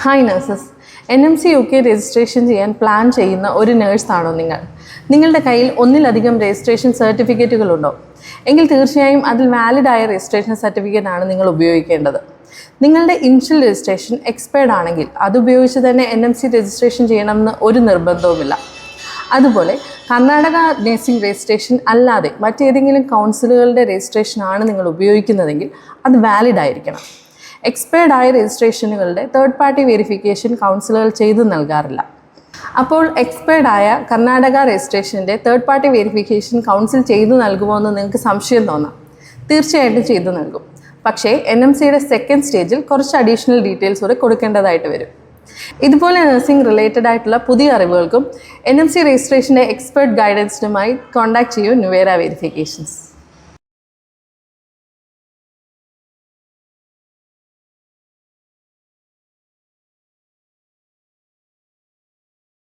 Hi nurses, NMC UK registration ചെയ്യാൻ plan ചെയ്യുന്ന ഒരു നേഴ്സാണോ നിങ്ങൾ? നിങ്ങളുടെ കയ്യിൽ ഒന്നിലധികം രജിസ്ട്രേഷൻ സർട്ടിഫിക്കറ്റുകളുണ്ടോ? എങ്കിൽ തീർച്ചയായും അതിൽ വാലിഡായ രജിസ്ട്രേഷൻ സർട്ടിഫിക്കറ്റാണ് നിങ്ങൾ ഉപയോഗിക്കേണ്ടത്. നിങ്ങളുടെ ഇനിഷ്യൽ രജിസ്ട്രേഷൻ എക്സ്പയർഡ് ആണെങ്കിൽ അതുപയോഗിച്ച് തന്നെ NMC രജിസ്ട്രേഷൻ ചെയ്യണമെന്ന് ഒരു നിർബന്ധവുമില്ല. അതുപോലെ കർണാടക നഴ്സിംഗ് രജിസ്ട്രേഷൻ അല്ലാതെ മറ്റേതെങ്കിലും കൗൺസിലുകളുടെ രജിസ്ട്രേഷനാണ് നിങ്ങൾ ഉപയോഗിക്കുന്നതെങ്കിൽ അത് വാലിഡ് ആയിരിക്കണം. എക്സ്പയർഡ് ആയ രജിസ്ട്രേഷനുകളുടെ തേർഡ് പാർട്ടി വെരിഫിക്കേഷൻ കൗൺസിലുകൾ ചെയ്തു നൽകാറില്ല. അപ്പോൾ എക്സ്പയർഡ് ആയ കർണാടക രജിസ്ട്രേഷൻ്റെ തേർഡ് പാർട്ടി വെരിഫിക്കേഷൻ കൗൺസിൽ ചെയ്തു നൽകുമോ എന്ന് നിങ്ങൾക്ക് സംശയം തോന്നാം. തീർച്ചയായിട്ടും ചെയ്തു നൽകും. പക്ഷേ NMCയുടെ സെക്കൻഡ് സ്റ്റേജിൽ കുറച്ച് അഡീഷണൽ ഡീറ്റെയിൽസ് കൂടെ കൊടുക്കേണ്ടതായിട്ട് വരും. ഇതുപോലെ നഴ്സിംഗ് റിലേറ്റഡ് ആയിട്ടുള്ള പുതിയ അറിവുകൾക്കും NMC രജിസ്ട്രേഷൻ്റെ എക്സ്പെർട്ട് ഗൈഡൻസിനുമായി കോൺടാക്ട് ചെയ്യൂ നുവേര വെരിഫിക്കേഷൻസ്.